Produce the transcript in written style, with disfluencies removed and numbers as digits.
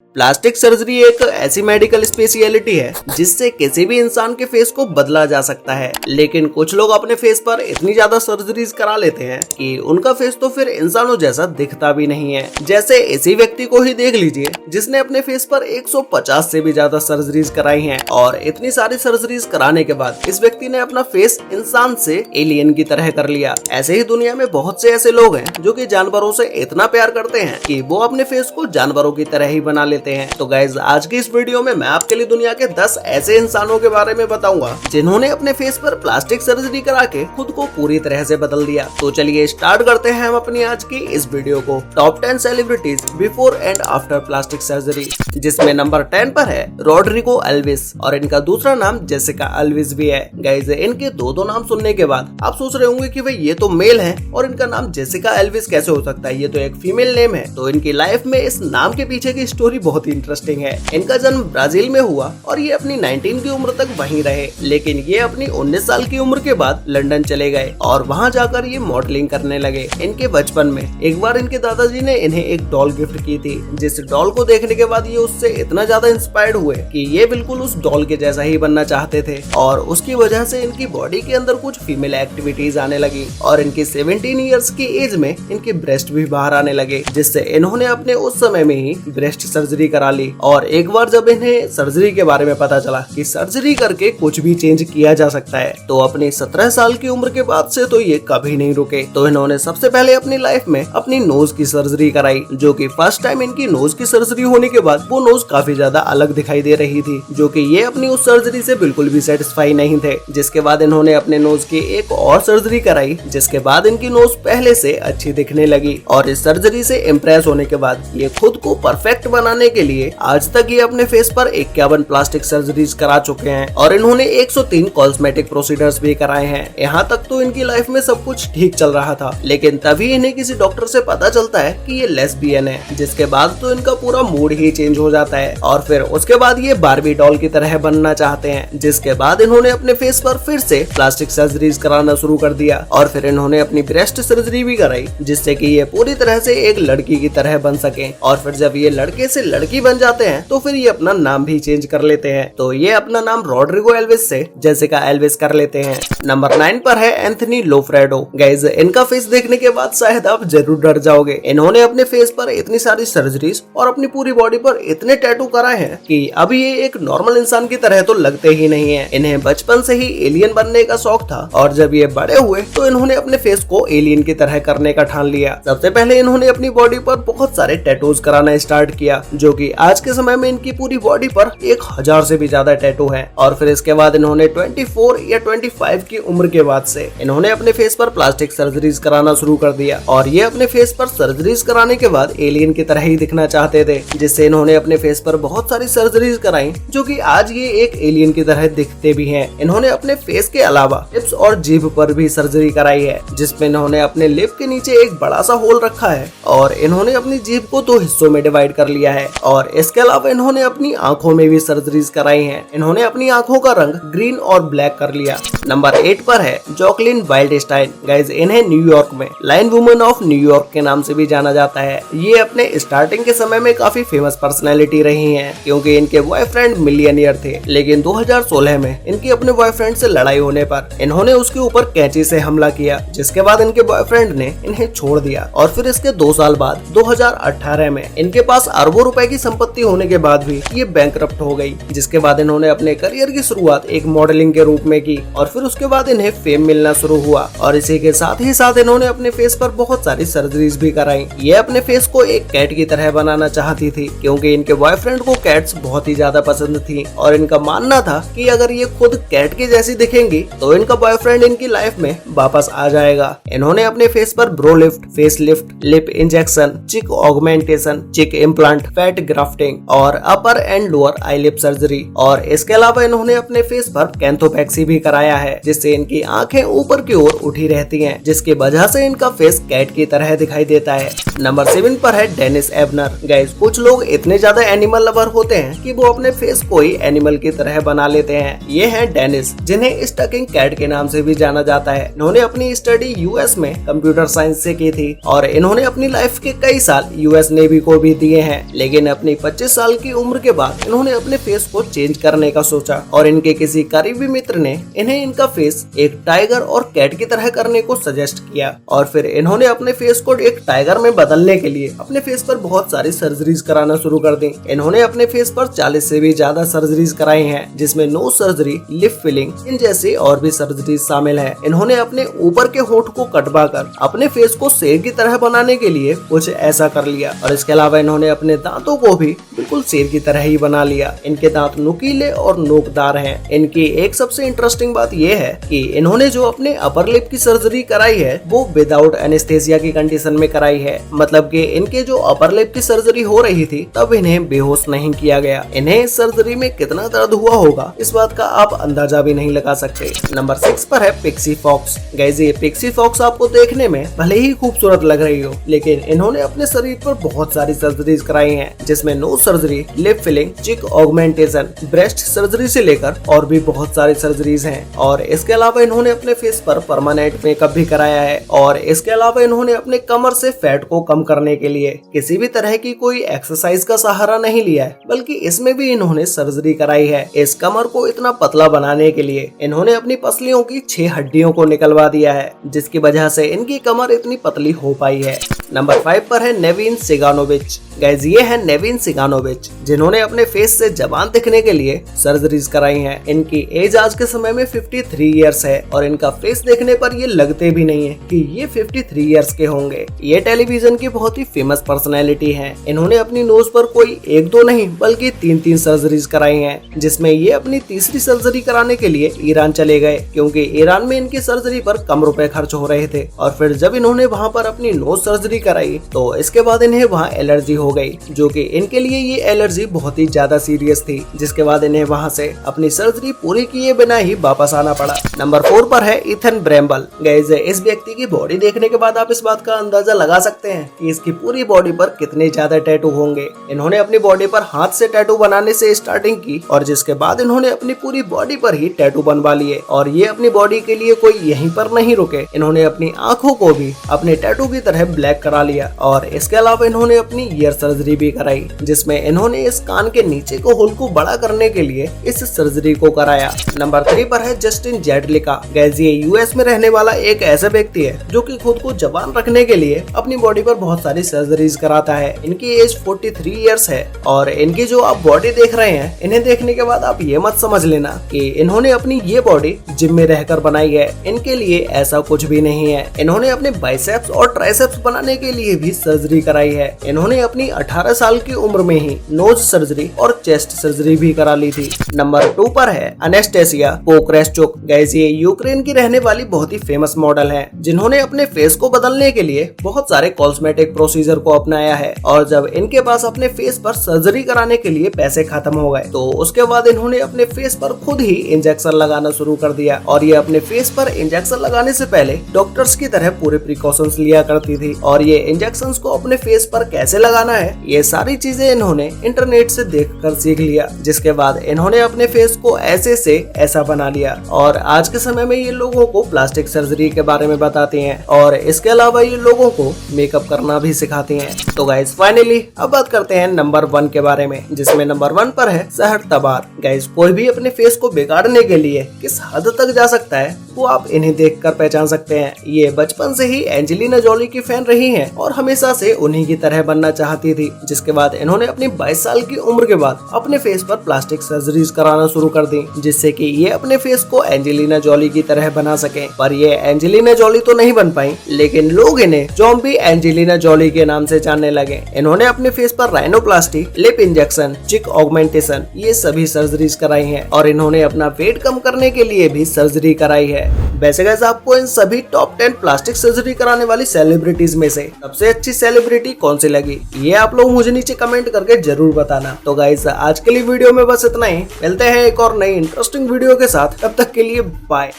Plastic surgery एक ऐसी medical speciality है जिससे किसी भी इंसान के फेस को बदला जा सकता है, लेकिन कुछ लोग अपने फेस पर इतनी ज्यादा सर्जरीज करा लेते हैं कि उनका फेस तो फिर इंसानों जैसा दिखता भी नहीं है। जैसे इसी व्यक्ति को ही देख लीजिए जिसने अपने फेस पर 150 से भी ज्यादा सर्जरीज कराई हैं और इतनी सारी सर्जरीज कराने के बाद इस व्यक्ति ने अपना फेस इंसान से एलियन की तरह कर लिया। ऐसे ही दुनिया में बहुत से ऐसे लोग हैं जो कि जानवरों से इतना प्यार करते हैं कि वो अपने फेस को जानवरों की तरह ही बना लेते हैं। तो गाइज आज की इस वीडियो में मैं आपके लिए दुनिया के 10 ऐसे इंसानों के बारे में बताऊंगा जिन्होंने अपने फेस पर प्लास्टिक सर्जरी करा के खुद को पूरी तरह से बदल दिया। तो चलिए स्टार्ट करते हैं हम अपनी आज की इस वीडियो को। Top 10 celebrities before and after plastic surgery, जिसमें नंबर 10 पर है रॉड्रिगो एल्विस और इनका दूसरा नाम जेसिका एल्विस भी है। गाइज इनके दो नाम सुनने के बाद आप सोच रहे होंगे कि भाई ये तो मेल है और इनका नाम जेसिका एल्विस कैसे हो सकता है, ये तो एक फीमेल नेम है। तो इनकी लाइफ में इस नाम के पीछे की स्टोरी बहुत ही इंटरेस्टिंग है। इनका जन्म ब्राजील में हुआ और ये अपनी 19 की उम्र तक वहीं रहे, लेकिन ये अपनी 19 साल की उम्र के बाद लंदन चले गए और वहां जाकर ये मॉडलिंग करने लगे। इनके बचपन में एक बार इनके दादाजी ने इन्हें एक डॉल गिफ्ट की थी, जिस डॉल को देखने के बाद ये उससे इतना ज्यादा इंस्पायर्ड हुए कि ये बिल्कुल उस डॉल के जैसा ही बनना चाहते थे और उसकी वजह से इनकी बॉडी के अंदर कुछ फीमेल एक्टिविटीज आने लगी और इनकी 17 इयर्स की एज में इनके ब्रेस्ट भी बाहर आने लगे, जिससे इन्होंने अपने उस समय में ही ब्रेस्ट सर्जरी करा ली। और एक बार जब इन्हें सर्जरी के बारे में पता चला कि सर्जरी करके कुछ भी चेंज किया जा सकता है, तो अपनी 17 साल की उम्र के बाद से तो ये कभी नहीं रुके। तो इन्होंने सबसे पहले अपनी लाइफ में अपनी नोज की सर्जरी कराई, जो कि फर्स्ट टाइम इनकी नोज की सर्जरी होने के बाद वो नोज काफी ज्यादा अलग दिखाई दे रही थी, जो कि ये अपनी उस सर्जरी से बिल्कुल भी सेटिस्फाई नहीं थे। जिसके बाद इन्होंने अपने नोज की एक और सर्जरी कराई, जिसके बाद इनकी नोज पहले से अच्छी दिखने लगी और इस सर्जरी से इम्प्रेस होने के बाद ये खुद को परफेक्ट बनाने के लिए आज तक ये अपने फेस पर 51 प्लास्टिक सर्जरीज करा चुके हैं और इन्होंने 103 कॉस्मेटिक प्रोसीजर्स भी कराए हैं। यहाँ तक तो इनकी लाइफ में सब कुछ ठीक चल रहा था, लेकिन तभी इन्हें किसी डॉक्टर से पता चलता है कि ये लेस्बियन है, जिसके बाद तो इनका पूरा मूड ही चेंज हो जाता है और फिर उसके बाद ये बार्बी डॉल की तरह बनना चाहते हैं। जिसके बाद इन्होंने अपने फेस पर फिर से प्लास्टिक सर्जरीज कराना शुरू कर दिया और फिर इन्होंने अपनी ब्रेस्ट सर्जरी भी कराई, जिससे कि ये पूरी तरह से एक लड़की की तरह बन सके। और फिर जब ये लड़के से लड़की बन जाते हैं तो फिर ये अपना नाम भी चेंज कर लेते हैं। तो ये अपना नाम रॉड्रिगो एल्विस से जेसिका एल्विस कर लेते हैं। नंबर 9 पर है एंथनी लोफ्रेडो। गाइज इनका फेस देखने के बाद शायद आप जरूर डर जाओगे। इन्होंने अपने फेस पर इतनी सारी सर्जरीज और अपनी पूरी बॉडी पर इतने टैटू कराए हैं कि अभी ये एक नॉर्मल इंसान की तरह तो लगते ही नहीं है। इन्हें बचपन से ही एलियन बनने का शौक था और जब ये बड़े हुए तो इन्होंने अपने फेस को एलियन की तरह करने का ठान लिया। सबसे पहले इन्होंने अपनी बॉडी पर बहुत सारे टैटूज कराना स्टार्ट किया, जो कि आज के समय में इनकी पूरी बॉडी पर 1000 से भी ज्यादा टैटू हैं। और फिर इसके बाद इन्होंने 24 या 25 की उम्र के बाद से इन्होंने अपने फेस पर प्लास्टिक सर्जरीज कराना शुरू कर दिया और ये अपने फेस पर सर्जरीज कराने के बाद एलियन की तरह ही दिखना चाहते थे, जिससे इन्होंने अपने फेस पर बहुत सारी सर्जरीज कराई, जो कि आज ये एक एलियन की तरह दिखते भी हैं। इन्होंने अपने फेस के अलावा लिप्स और जीभ पर भी सर्जरी कराई है, जिसमें इन्होंने अपने लिप के नीचे एक बड़ा सा होल रखा है और इन्होंने अपनी जीभ को 2 हिस्सों में डिवाइड कर लिया है। और इसके अलावा इन्होंने अपनी आंखों में भी सर्जरीज कराई हैं। इन्होंने अपनी आंखों का रंग ग्रीन और ब्लैक कर लिया। नंबर 8 पर है जॉकलिन वाइल्डस्टाइन। गाइज इन्हें न्यूयॉर्क में लाइन वुमन ऑफ न्यूयॉर्क के नाम से भी जाना जाता है। ये अपने स्टार्टिंग के समय में काफी फेमस पर्सनैलिटी रही हैं, क्योंकि इनके बॉयफ्रेंड मिलियनियर थे, लेकिन 2016 में इनकी अपने बॉयफ्रेंड से लड़ाई होने पर इन्होंने उसके ऊपर कैंची से हमला किया, जिसके बाद इनके बॉयफ्रेंड ने इन्हें छोड़ दिया। और फिर इसके 2 साल बाद 2018 में इनके पास अरबों रुपए की संपत्ति होने के बाद भी ये बैंकरप्ट हो गई, जिसके बाद इन्होंने अपने करियर की शुरुआत एक मॉडलिंग के रूप में की और फिर उसके बाद इन्हें फेम मिलना शुरू हुआ। और इसी के साथ ही साथ इन्होंने अपने फेस पर बहुत सारी सर्जरीज भी कराई। ये अपने फेस को एक कैट की तरह बनाना चाहती थी, क्योंकि इनके बॉयफ्रेंड को कैट्स बहुत ही ज्यादा पसंद थी और इनका मानना था कि अगर ये खुद कैट के जैसी दिखेंगी तो इनका बॉयफ्रेंड इनकी लाइफ में वापस आ जाएगा। इन्होंने अपने फेस पर brow lift, face lift, lip injection, cheek augmentation, cheek implant, fat grafting और upper and lower eye lip surgery. और इसके अलावा इन्होंने अपने फेस पर कैंथोपैक्सी भी कराया है, जिससे इनकी आंखें ऊपर की ओर उठी रहती हैं, जिसकी वजह से इनका फेस कैट की तरह दिखाई देता है। नंबर 7 पर है डेनिस एबनर। गाइस कुछ लोग इतने ज्यादा एनिमल लवर होते हैं कि वो अपने फेस को ही एनिमल की तरह बना लेते हैं। ये है डेनिस, जिन्हें स्टकिंग कैट के नाम से भी जाना जाता है। इन्होंने अपनी स्टडी यूएस में कंप्यूटर साइंस से की थी और इन्होंने अपनी लाइफ के कई साल यूएस नेवी को भी दिए हैं, लेकिन अपनी 25 साल की उम्र के बाद इन्होंने अपने फेस को चेंज करने का सोचा और इनके किसी करीबी मित्र ने इन्हें इनका फेस एक टाइगर और कैट की तरह करने को सजेस्ट किया और फिर इन्होंने अपने फेस को एक टाइगर में बदलने के लिए अपने फेस पर बहुत सारी सर्जरीज कराना शुरू कर दी। इन्होंने अपने फेस पर 40 से भी ज्यादा सर्जरीज कराई हैं, जिसमें नोज सर्जरी, लिप फिलिंग, इन जैसी और भी सर्जरीज शामिल है। इन्होंने अपने ऊपर के होंठ को कटवाकर अपने फेस को शेर की तरह बनाने के लिए कुछ ऐसा कर लिया और इसके अलावा इन्होंने अपने दांतों को भी बिल्कुल शेर की तरह ही बना लिया। इनके दांत नुकीले और नोकदार हैं। इनकी एक सबसे इंटरेस्टिंग बात यह है कि इन्होंने जो अपने अपर लिप की सर्जरी कराई है वो विदाउट एनेस्थेसिया की कंडीशन में कराई है, मतलब कि इनके जो अपर लिप की सर्जरी हो रही थी तब इन्हें बेहोश नहीं किया गया। इन्हें इस सर्जरी में कितना दर्द हुआ होगा इस बात का आप अंदाजा भी नहीं लगा सकते। नंबर 6 पर है पिक्सी फॉक्स। गाइस, ये पिक्सी फॉक्स आपको देखने में भले ही खूबसूरत लग रही हो, लेकिन इन्होंने अपने शरीर पर बहुत सारी सर्जरीज कराई हैं, जिसमें नोज सर्जरी, लिप फिलिंग, चिक ऑगमेंटेशन, ब्रेस्ट सर्जरी से लेकर और भी बहुत सारी सर्जरीज हैं। और इसके अलावा इन्होंने अपने फेस पर परमानेंट मेकअप भी कराया है और इसके अलावा इन्होंने अपने कमर से फैट को कम करने के लिए किसी भी तरह की कोई एक्सरसाइज का सहारा नहीं लिया है, बल्कि इसमें भी इन्होंने सर्जरी कराई है। इस कमर को इतना पतला बनाने के लिए इन्होंने अपनी पसलियों की 6 हड्डियों को निकलवा दिया है, जिसकी वजह से इनकी कमर इतनी पतली हो पाई है। नंबर 5 पर है नेविन सिगानोविच। गाइस, ये है नेविन सिगानोविच, जिन्होंने अपने फेस से जवान दिखने के लिए सर्जरीज कराई हैं। इनकी एज आज के समय में 53 इयर्स है और इनका फेस देखने पर ये लगते भी नहीं है कि ये 53 इयर्स के होंगे। ये टेलीविजन की बहुत ही फेमस पर्सनैलिटी हैं। इन्होंने अपनी नोज पर कोई 1-2 नहीं बल्कि 3-3 सर्जरीज कराई हैं, जिसमें ये अपनी तीसरी सर्जरी कराने के लिए ईरान चले गए, क्योंकि ईरान में इनकी सर्जरी पर कम रुपए खर्च हो रहे थे। और फिर जब इन्होंने वहाँ पर अपनी नोज सर्जरी कराई तो इसके बाद इन्हें वहाँ एलर्जी हो गई, जो कि इनके लिए ये एलर्जी बहुत ही ज्यादा सीरियस थी, जिसके बाद इन्हें वहाँ से अपनी सर्जरी पूरी किए बिना ही वापस आना पड़ा। नंबर 4 पर है इथन ब्रेम्बल। गाइस, इस व्यक्ति की बॉडी देखने के बाद आप इस बात का अंदाजा लगा सकते हैं कि इसकी पूरी बॉडी पर कितने ज्यादा टैटू होंगे। इन्होंने अपनी बॉडी पर हाथ से टैटू बनाने से स्टार्टिंग की और जिसके बाद इन्होंने अपनी पूरी बॉडी पर ही टैटू बनवा लिए। और ये अपनी बॉडी के लिए कोई यहीं पर नहीं रुके, इन्होंने अपनी आंखों को भी अपने टैटू की तरह ब्लैक करा लिया और इसके अलावा इन्होंने अपनी ईयर सर्जरी भी कराई, जिसमें इन्होंने इस कान के नीचे को होल को बड़ा करने के लिए इस सर्जरी को कराया। नंबर 3 पर है जस्टिन जेडलिका। गाइस, ये यूएस में रहने वाला एक ऐसा व्यक्ति है जो कि खुद को जवान रखने के लिए अपनी बॉडी पर बहुत सारी सर्जरीज कराता है। इनकी एज 43 इयर्स है और इनकी जो आप बॉडी देख रहे हैं, इन्हें देखने के बाद आप ये मत समझ लेना कि इन्होंने अपनी ये बॉडी जिम में रहकर बनाई है। इनके लिए ऐसा कुछ भी नहीं है। इन्होंने अपने बाइसेप्स और ट्राइसेप्स बनाने के लिए भी सर्जरी कराई है। इन्होंने अपनी 18 साल की उम्र में ही नोज सर्जरी और चेस्ट सर्जरी भी करा ली थी। नंबर 2 पर है अनेस्टेसिया पोक्रेस्चुक। गाइस, ये यूक्रेन की रहने वाली बहुत ही फेमस मॉडल है, जिन्होंने अपने फेस को बदलने के लिए बहुत सारे कॉस्मेटिक प्रोसीजर को अपनाया है। और जब इनके पास अपने फेस पर सर्जरी कराने के लिए पैसे खत्म हो गए तो उसके बाद इन्होंने अपने फेस पर खुद ही इंजेक्शन लगाना शुरू कर दिया। और ये अपने फेस पर इंजेक्शन लगाने से पहले डॉक्टर्स की तरह पूरे प्रिकॉशंस लिया करती थी। और ये इंजेक्शंस को अपने फेस पर कैसे लगाना है, ये सारी चीजें इन्होंने इंटरनेट से देखकर सीख लिया, जिसके बाद इन्होंने अपने फेस को ऐसे से ऐसा बना लिया। और आज के समय में ये लोगों को प्लास्टिक सर्जरी के बारे में बताती हैं और इसके अलावा ये लोगों को मेकअप करना भी सिखाती हैं। तो गाइस, फाइनली अब बात करते हैं नंबर 1 के बारे में, जिसमें नंबर 1 पर है शहर तबार। गाइस, कोई भी अपने फेस को बिगाड़ने के लिए किस हद तक जा सकता है वो आप इन्हें देखकर पहचान सकते हैं। ये बचपन से ही एंजेलिना जोली की फैन रही हैं और हमेशा से उन्हीं की तरह बनना चाहती थी, जिसके बाद इन्होंने अपनी 22 साल की उम्र के बाद अपने फेस पर प्लास्टिक सर्जरीज कराना शुरू कर दी, जिससे कि ये अपने फेस को एंजेलिना जोली की तरह बना सके। पर ये एंजेलिना जोली तो नहीं बन पाई, लेकिन लोग इन्हें ज़ॉम्बी एंजेलिना जोली के नाम से जानने लगे। इन्होंने अपने फेस पर rhinoplasty, lip injection, cheek augmentation, ये सभी सर्जरीज कराई हैं और इन्होंने अपना वेट कम करने के लिए भी सर्जरी कराई है। वैसे गाइस, आपको इन सभी टॉप 10 प्लास्टिक सर्जरी कराने वाली सेलिब्रिटीज में से सबसे अच्छी सेलिब्रिटी कौन सी लगी, ये आप लोग मुझे नीचे कमेंट करके जरूर बताना। तो गाइस, आज के लिए वीडियो में बस इतना ही। मिलते हैं एक और नई इंटरेस्टिंग वीडियो के साथ, तब तक के लिए बाय।